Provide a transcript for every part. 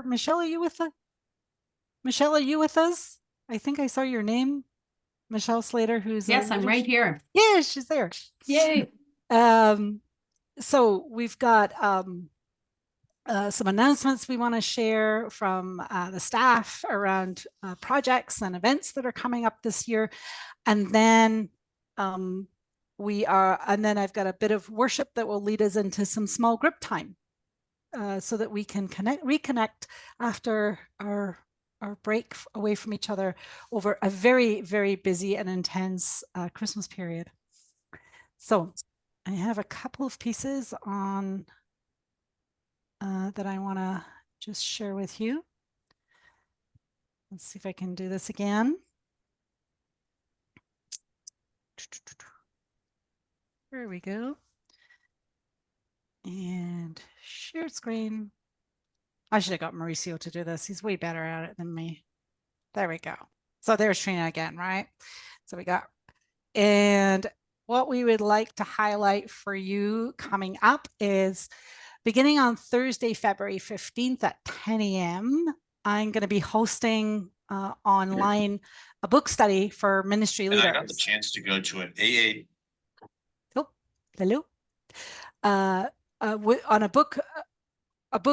Michelle, are you with us? Michelle, are you with us? I think I saw your name, Michelle Slater, who's yes, I'm right here. Yeah, she's there. Yay. So we've got some announcements we want to share from the staff around projects and events that are coming up this year. And then and then I've got a bit of worship that will lead us into some small group time so that we can reconnect after our break away from each other over a very, very busy and intense Christmas period. So I have a couple of pieces on that I want to just share with you. Let's see if I can do this again. There we go. And share screen. I should have got Mauricio to do this. He's way better at it than me. There we go. So there's Trina again, right? So we got, and what we would like to highlight for you coming up is beginning on Thursday, February 15th at 10 a.m., I'm going to be hosting online a book study for ministry leaders. I got the chance to go to an AA. Oh, hello. On a book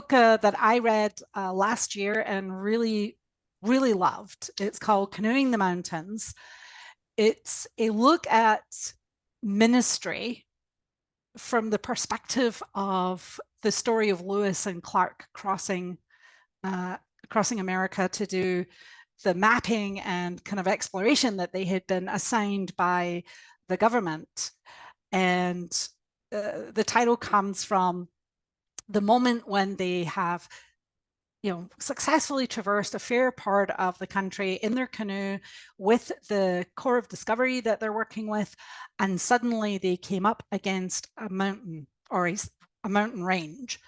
that I read last year and really, really loved. It's called Canoeing the Mountains. It's a look at ministry from the perspective of the story of Lewis and Clark crossing America to do the mapping and kind of exploration that they had been assigned by the government. And the title comes from the moment when they have, successfully traversed a fair part of the country in their canoe with the Corps of Discovery that they're working with, and suddenly they came up against a mountain or a mountain range,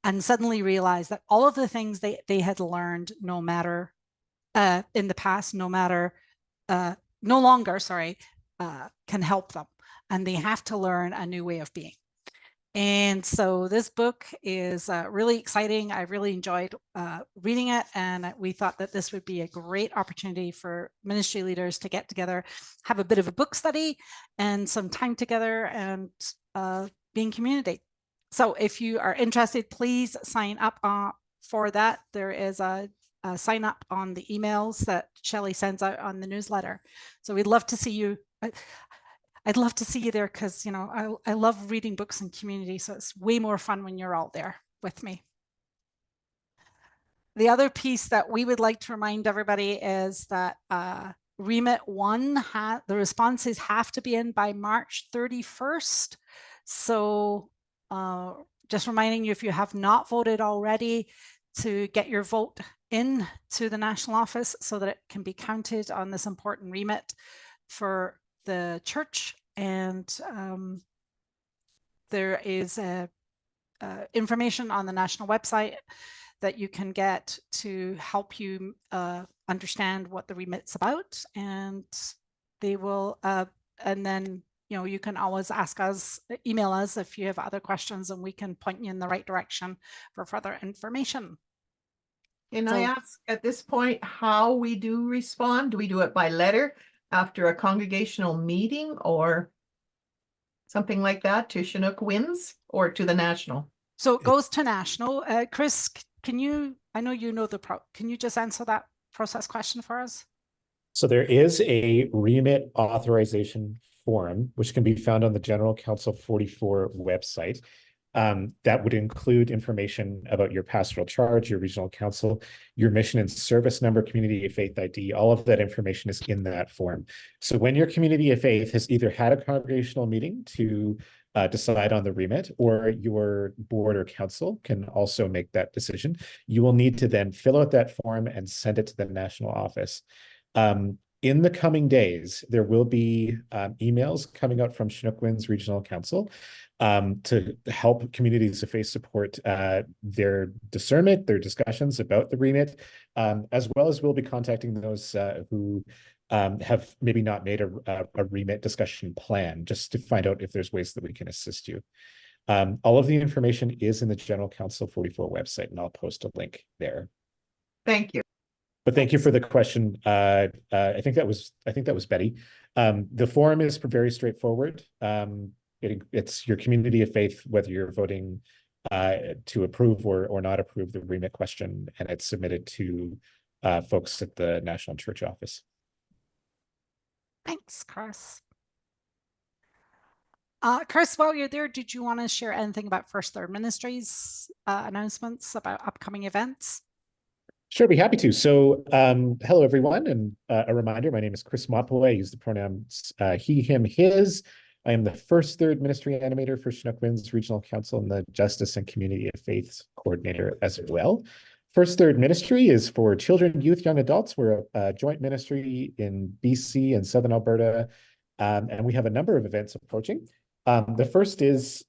and suddenly realized that all of the things they had learned, no longer, can help them, and they have to learn a new way of being. And so this book is really exciting. I really enjoyed reading it, and we thought that this would be a great opportunity for ministry leaders to get together, have a bit of a book study and some time together and be in community. So if you are interested, please sign up for that. There is a sign up on the emails that Shelley sends out on the newsletter. So we'd love to see you. I'd love to see you there because, I love reading books in community. So it's way more fun when you're all there with me. The other piece that we would like to remind everybody is that Remit 1, the responses have to be in by March 31st. So just reminding you, if you have not voted already, to get your vote in to the national office so that it can be counted on this important remit for the church. And there is information on the national website that you can get to help you understand what the remit's about, and they will and then you can always email us if you have other questions, and we can point you in the right direction for further information. Can I ask at this point how we do respond? Do we do it by letter after a congregational meeting or something like that to Chinook Winds or to the national? So it goes to national. Chris, can you just answer that process question for us? So there is a remit authorization form, which can be found on the General Council 44 website. That would include information about your pastoral charge, your regional council, your mission and service number, community of faith ID. All of that information is in that form. So when your community of faith has either had a congregational meeting to decide on the remit, or your board or council can also make that decision, you will need to then fill out that form and send it to the national office. In the coming days, there will be emails coming out from Chinook Winds Regional Council to help communities of faith support their discernment, their discussions about the remit, as well as we'll be contacting those who have maybe not made a remit discussion plan, just to find out if there's ways that we can assist you. All of the information is in the General Council 44 website, and I'll post a link there. Thank you. But thank you for the question. I think that was Betty. The forum is very straightforward. It's your community of faith, whether you're voting to approve or not approve the remit question, and it's submitted to folks at the National Church Office. Thanks, Chris. Chris, while you're there, did you want to share anything about First Third Ministries announcements about upcoming events? Sure, be happy to. So hello, everyone. And a reminder, my name is Chris Mapaway. I use the pronouns he, him, his. I am the First Third Ministry Animator for Chinook Winds Regional Council and the Justice and Community of Faith Coordinator as well. First Third Ministry is for children, youth, young adults. We're a joint ministry in BC and Southern Alberta. And we have a number of events approaching. The first is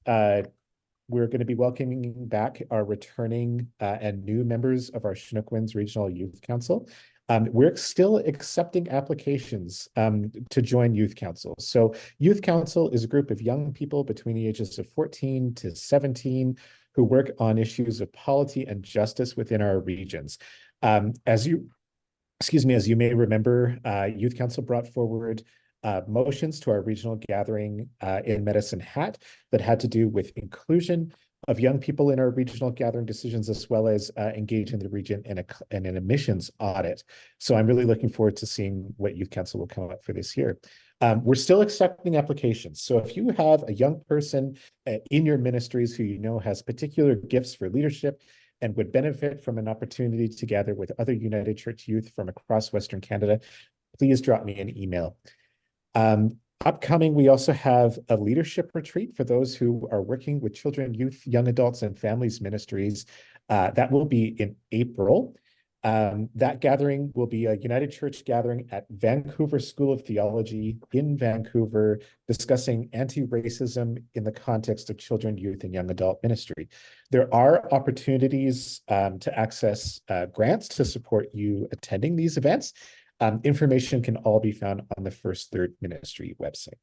we're going to be welcoming back our returning and new members of our Chinook Winds Regional Youth Council. We're still accepting applications to join Youth Council. So Youth Council is a group of young people between the ages of 14 to 17 who work on issues of polity and justice within our regions. As you may remember, Youth Council brought forward motions to our regional gathering in Medicine Hat that had to do with inclusion of young people in our regional gathering decisions, as well as engaging the region in an emissions audit. So I'm really looking forward to seeing what Youth Council will come up for this year. We're still accepting applications. So if you have a young person in your ministries who you know has particular gifts for leadership and would benefit from an opportunity to gather with other United Church youth from across Western Canada, please drop me an email. Upcoming, we also have a leadership retreat for those who are working with children, youth, young adults, and families ministries. That will be in April. That gathering will be a United Church gathering at Vancouver School of Theology in Vancouver, discussing anti-racism in the context of children, youth, and young adult ministry. There are opportunities to access grants to support you attending these events. Information can all be found on the First Third Ministry website.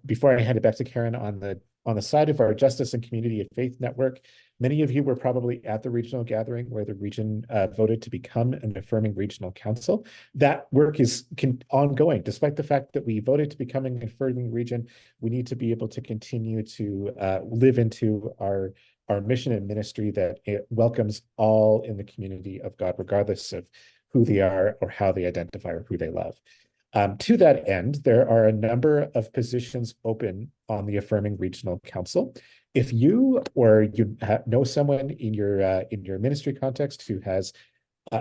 Before I hand it back to Karen, on the side of our Justice and Community of Faith Network, many of you were probably at the regional gathering where the region voted to become an affirming regional council. That work is ongoing. Despite the fact that we voted to become an affirming region, we need to be able to continue to live into our mission and ministry that it welcomes all in the community of God, regardless of who they are or how they identify or who they love. To that end, there are a number of positions open on the Affirming Regional Council. If you know someone in your ministry context who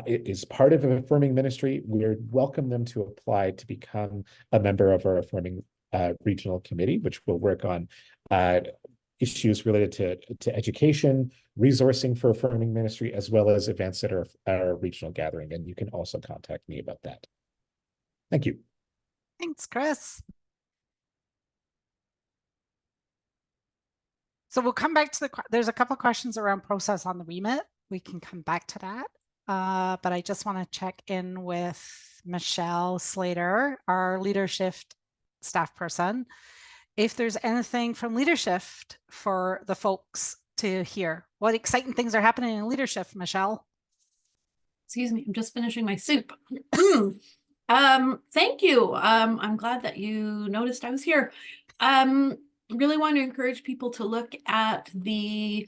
is part of an affirming ministry, we welcome them to apply to become a member of our Affirming Regional Committee, which will work on issues related to education, resourcing for affirming ministry, as well as events at our regional gathering. And you can also contact me about that. Thank you. Thanks, Chris. So we'll come back to there's a couple of questions around process on the remit. We can come back to that. But I just want to check in with Michelle Slater, our leadership staff person, if there's anything from leadership for the folks to hear. What exciting things are happening in leadership, Michelle? Excuse me, I'm just finishing my soup. Thank you. I'm glad that you noticed I was here. Really want to encourage people to look at the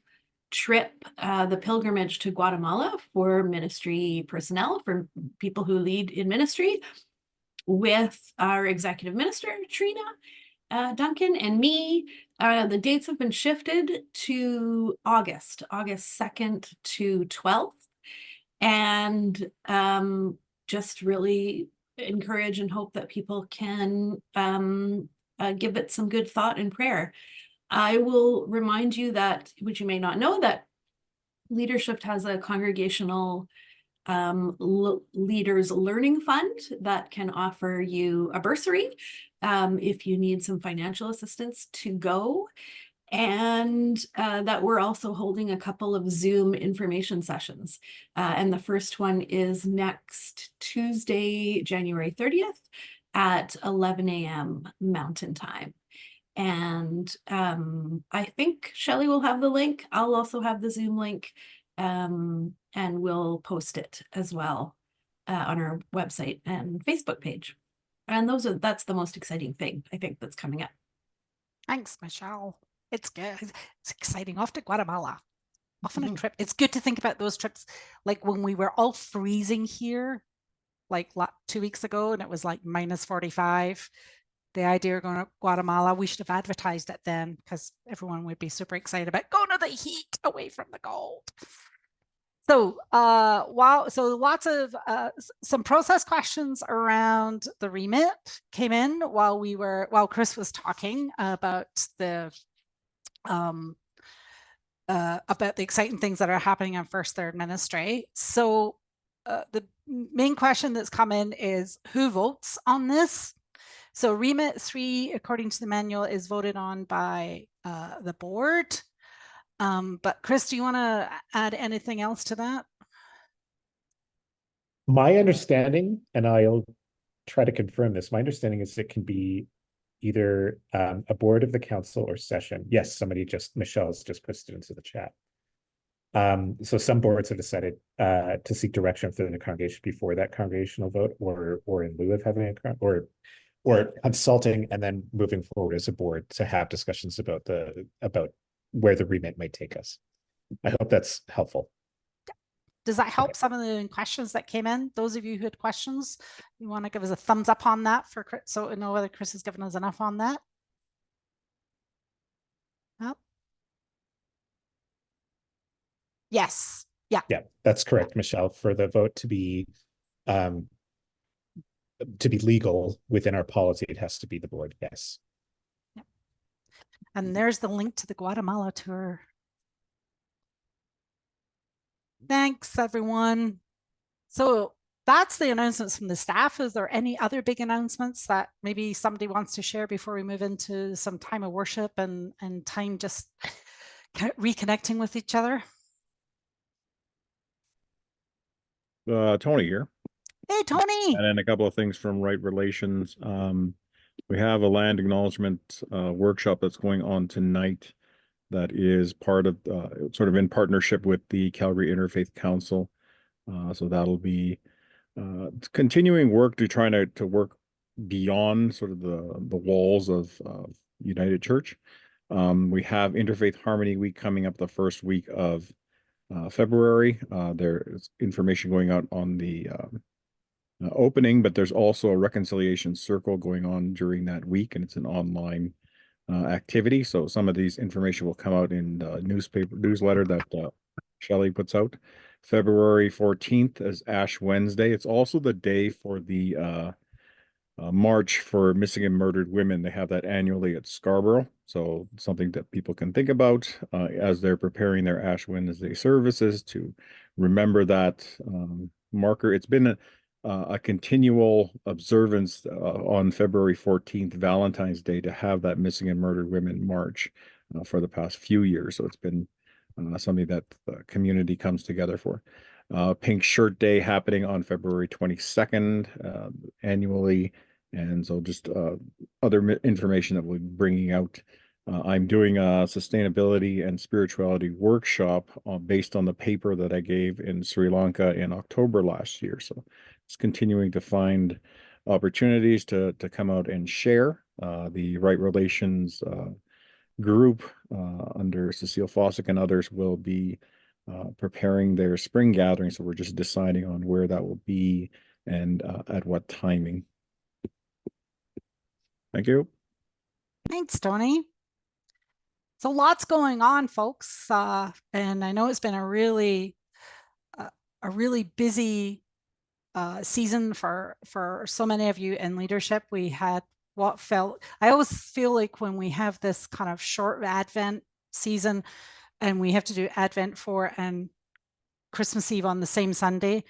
trip, the pilgrimage to Guatemala for ministry personnel, for people who lead in ministry, with our executive minister, Trina Duncan, and me. The dates have been shifted to August 2nd to 12th. And just really encourage and hope that people can give it some good thought and prayer. I will remind you that, which you may not know, that Leadership has a congregational leaders learning fund that can offer you a bursary if you need some financial assistance to go. And that we're also holding a couple of Zoom information sessions. And the first one is next Tuesday, January 30th at 11 a.m. Mountain Time. And I think Shelley will have the link. I'll also have the Zoom link. and we'll post it as well on our website and Facebook page. And that's the most exciting thing I think that's coming up. Thanks, Michelle. It's good. It's exciting. Off to Guatemala. Off on a Mhm. trip. It's good to think about those trips. Like when we were all freezing here, like 2 weeks ago, and it was like -45. The idea of going to Guatemala, we should have advertised it then because everyone would be super excited about going to the heat away from the cold. So wow, so lots of some process questions around the remit came in while Chris was talking about the exciting things that are happening on First Third Ministry. So the main question that's come in is who votes on this? So remit 3, according to the manual, is voted on by the board. But Chris, do you want to add anything else to that? My understanding, and I'll try to confirm this, my understanding is it can be either a board of the council or session. Yes, Michelle's just posted into the chat. So some boards have decided to seek direction from the congregation before that congregational vote, or in lieu of having or consulting and then moving forward as a board to have discussions about where the remit might take us. I hope that's helpful. Does that help some of the questions that came in? Those of you who had questions, you want to give us a thumbs up on that for Chris, so to know whether Chris has given us enough on that. Oh. Yes. Yeah. Yeah, that's correct, Michelle. For the vote to be legal within our policy, it has to be the board. Yes. Yep. And there's the link to the Guatemala tour. Thanks, everyone. So that's the announcements from the staff. Is there any other big announcements that maybe somebody wants to share before we move into some time of worship and time just reconnecting with each other? Tony here. Hey, Tony. And then a couple of things from Right Relations. We have a land acknowledgement workshop that's going on tonight that is part of sort of in partnership with the Calgary Interfaith Council. So that'll be continuing work to try to work beyond sort of the walls of United Church. We have Interfaith Harmony Week coming up the first week of February. There's information going out on the opening, but there's also a reconciliation circle going on during that week, and it's an online activity. So some of these information will come out in the newsletter that Shelley puts out. February 14th is Ash Wednesday. It's also the day for the March for Missing and Murdered Women. They have that annually at Scarborough. So something that people can think about as they're preparing their Ash Wednesday services to remember that marker. It's been a continual observance on February 14th, Valentine's Day, to have that Missing and Murdered Women March for the past few years. So it's been something that the community comes together for. Pink Shirt Day happening on February 22nd annually. And so just other information that we'll be bringing out. I'm doing a sustainability and spirituality workshop based on the paper that I gave in Sri Lanka in October last year. So it's continuing to find opportunities to come out and share. The Right Relations group under Cecile Fossick and others will be preparing their spring gathering. So we're just deciding on where that will be and at what timing. Thank you. Thanks, Tony. So lots going on, folks. And I know it's been a really busy season for so many of you in leadership. We had I always feel like when we have this kind of short Advent season and we have to do Advent 4 and Christmas Eve on the same Sunday,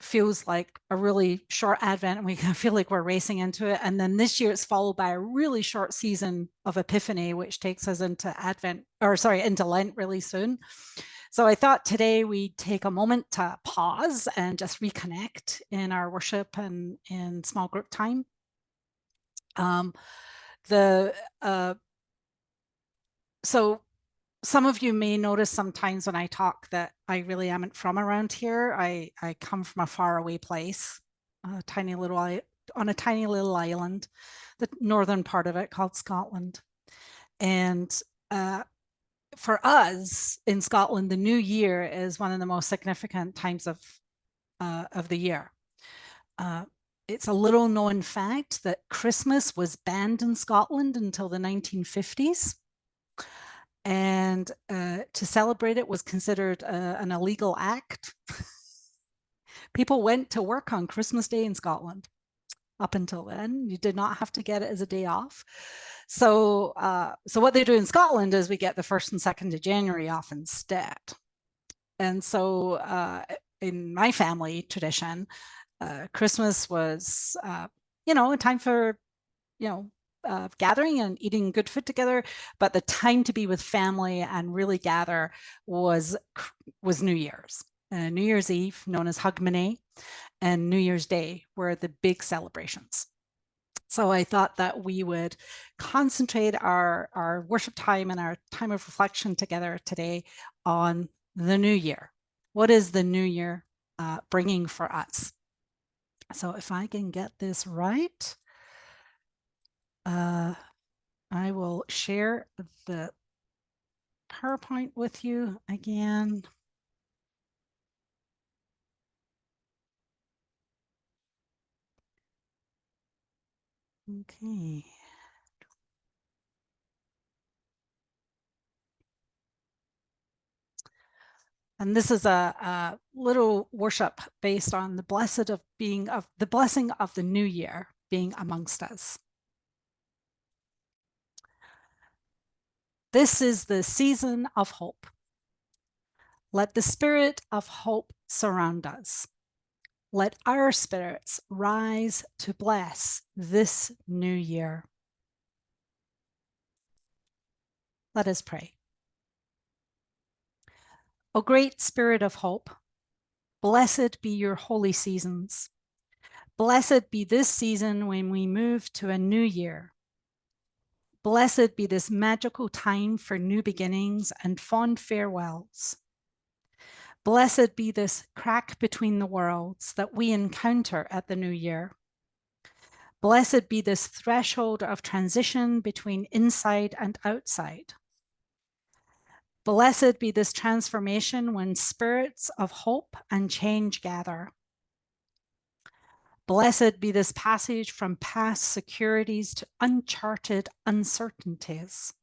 feels like a really short Advent, and we feel like we're racing into it. And then this year it's followed by a really short season of Epiphany, which takes us into into Lent really soon. So I thought today we'd take a moment to pause and just reconnect in our worship and in small group time. So some of you may notice sometimes when I talk that I really amn't from around here. I come from a faraway place, on a tiny little island, the northern part of it called Scotland. And for us in Scotland, the New Year is one of the most significant times of the year. It's a little known fact that Christmas was banned in Scotland until the 1950s. And to celebrate it was considered an illegal act. People went to work on Christmas Day in Scotland. Up until then, you did not have to get it as a day off. So, so what they do in Scotland is we get the 1st and 2nd of January off instead. And so in my family tradition, Christmas was, you know, a time for, you know, gathering and eating good food together, but the time to be with family and really gather was New Year's. New Year's Eve, known as Hogmanay, and New Year's Day were the big celebrations. So I thought that we would concentrate our worship time and our time of reflection together today on the new year. What is the new year bringing for us? So if I can get this right, I will share the PowerPoint with you again. Okay. And this is a little worship based on the blessing of the new year being amongst us. This is the season of hope. Let the spirit of hope surround us. Let our spirits rise to bless this new year. Let us pray. O great spirit of hope, blessed be your holy seasons. Blessed be this season when we move to a new year. Blessed be this magical time for new beginnings and fond farewells. Blessed be this crack between the worlds that we encounter at the new year. Blessed be this threshold of transition between inside and outside. Blessed be this transformation when spirits of hope and change gather. Blessed be this passage from past securities to uncharted uncertainties.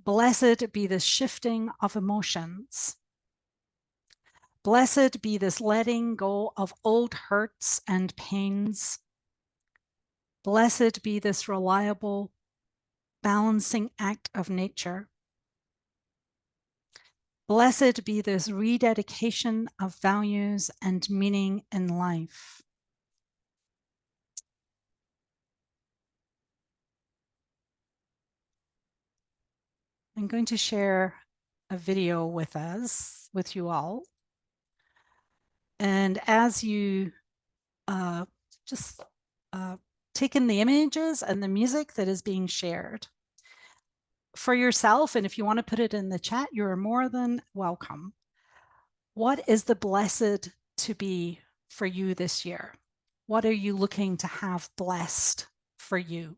Blessed be this shifting of emotions. Blessed be this letting go of old hurts and pains. Blessed be this reliable balancing act of nature. Blessed be this rededication of values and meaning in life. I'm going to share a video with you all. And as you just take in the images and the music that is being shared for yourself, and if you want to put it in the chat, you're more than welcome. What is the blessed to be for you this year? What are you looking to have blessed for you?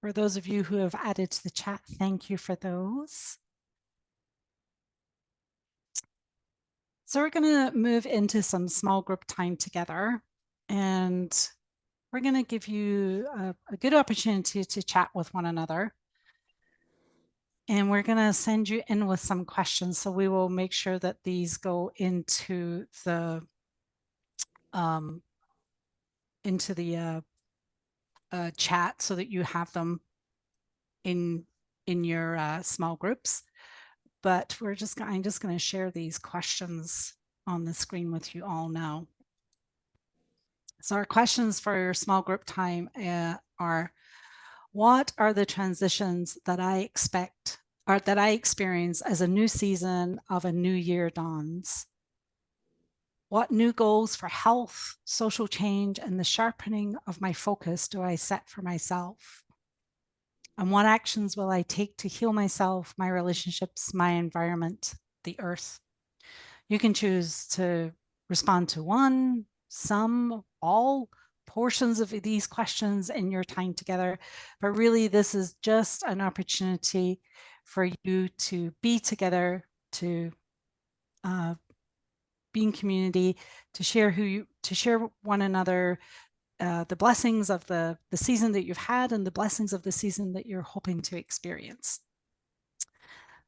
For those of you who have added to the chat, thank you for those. So we're going to move into some small group time together, and we're going to give you a good opportunity to chat with one another. And we're going to send you in with some questions. So we will make sure that these go into the chat so that you have them in your small groups. But I'm just going to share these questions on the screen with you all now. So our questions for your small group time are, what are the transitions that I expect or that I experience as a new season of a new year dawns? What new goals for health, social change, and the sharpening of my focus do I set for myself? And what actions will I take to heal myself, my relationships, my environment, the earth? You can choose to respond to one, some, all portions of these questions in your time together. But really, this is just an opportunity for you to be together, to be in community, to share one another the blessings of the season that you've had and the blessings of the season that you're hoping to experience.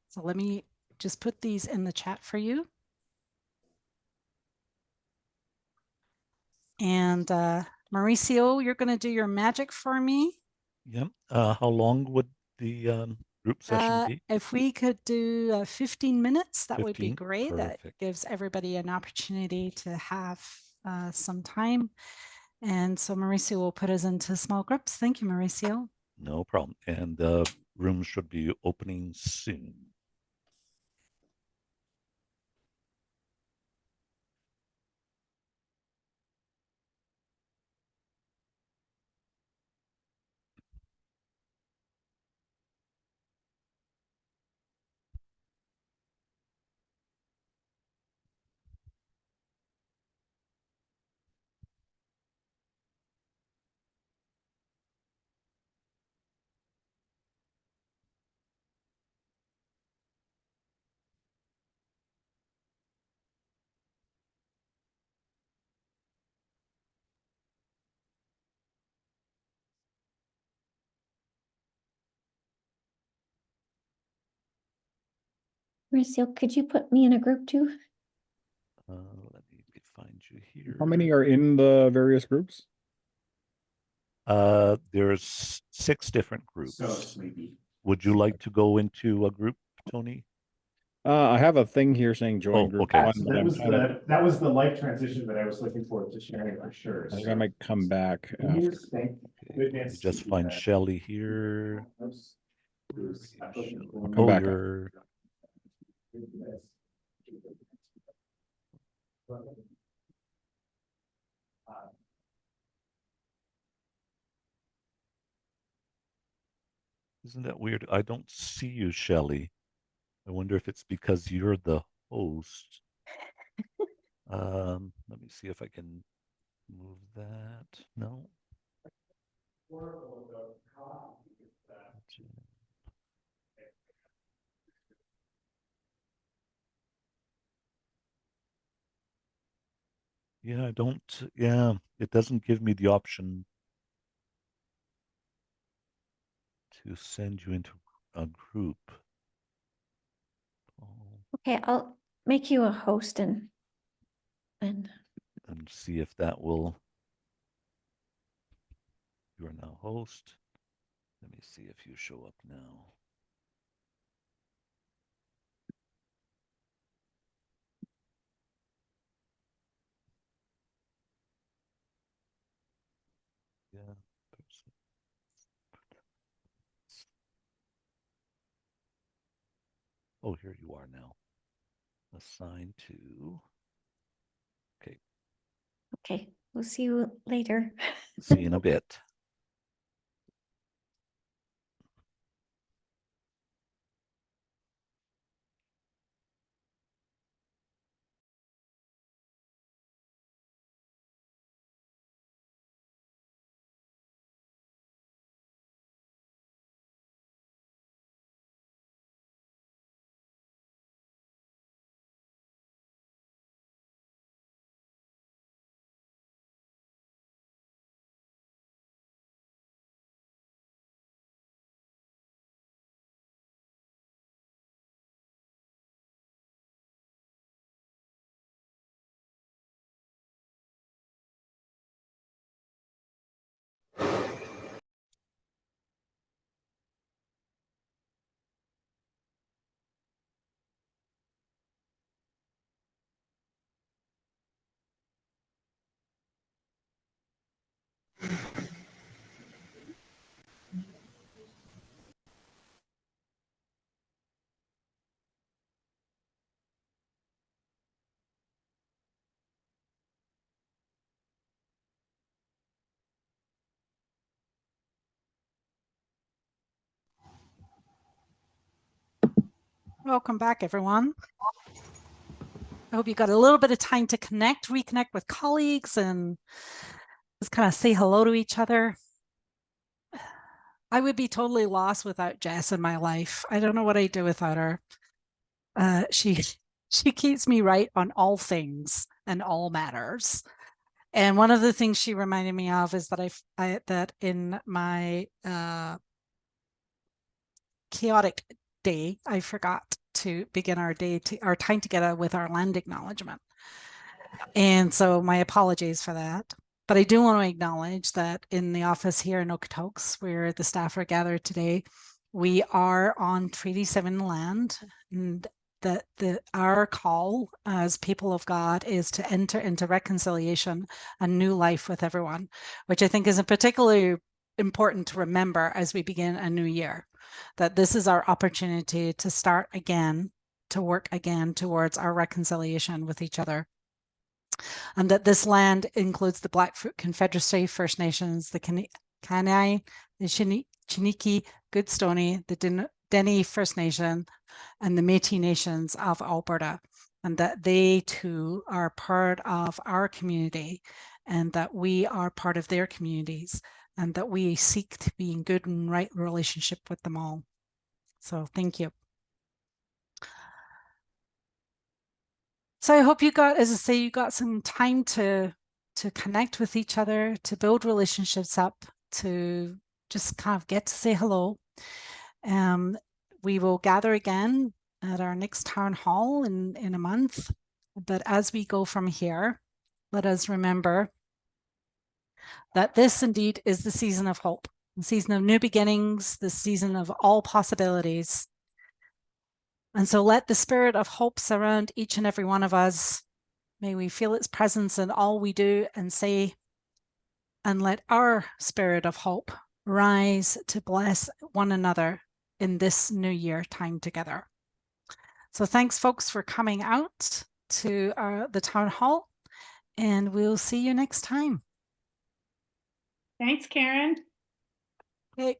So let me just put these in the chat for you. And Mauricio, you're going to do your magic for me. Yep. How long would the group session be? If we could do 15 minutes, that would be 15? great. That Perfect. gives everybody an opportunity to have some time. And so Mauricio will put us into small groups. Thank you, Mauricio. No problem. And the room should be opening soon. Mauricio, could you put me in a group too? Let me find you here. How many are in the various groups? There's 6 different groups. Would you like to go into a group, Tony? I have a thing here saying join Oh, group okay. one, So but that was the life transition that I was looking forward to sharing for sure. I think I might come back after. Here's thank Okay, let me just find Shelley here. I'll come Oh, back. you're Isn't that weird? I don't see you, Shelley. I wonder if it's because you're the host. Let me see if I can move that. No. Yeah, I don't. Yeah, it doesn't give me the option to send you into a group. Oh, Okay, I'll make you a host and and see if that will. You are now host. Let me see if you show up now. Yeah. Oh, here you are now. Assign to. Okay. okay, we'll see you later. See you in a bit. Welcome back, everyone. I hope you got a little bit of time to reconnect with colleagues and just kind of say hello to each other. I would be totally lost without Jess in my life. I don't know what I'd do without her. She keeps me right on all things and all matters. And one of the things she reminded me of is that that in my chaotic day, I forgot to begin our time together with our land acknowledgement. And so my apologies for that. But I do want to acknowledge that in the office here in Okotoks, where the staff are gathered today, we are on Treaty 7 land, and that our call as people of God is to enter into reconciliation and new life with everyone, which I think is particularly important to remember as we begin a new year, that this is our opportunity to start again, to work again towards our reconciliation with each other. And that this land includes the Blackfoot Confederacy, First Nations, the Kainai, the Chiniki, Goodstoney, the Dene First Nation, and the Métis Nations of Alberta, and that they too are part of our community, and that we are part of their communities, and that we seek to be in good and right relationship with them all. So thank you. So I hope you got, as I say, you got some time to connect with each other, to build relationships up, to just kind of get to say hello. We will gather again at our next town hall in a month. But as we go from here, let us remember that this indeed is the season of hope, the season of new beginnings, the season of all possibilities. And so let the spirit of hope surround each and every one of us. May we feel its presence in all we do and say, and let our spirit of hope rise to bless one another in this new year time together. So thanks, folks, for coming out to the town hall, and we'll see you next time. Thanks, Karen. Okay.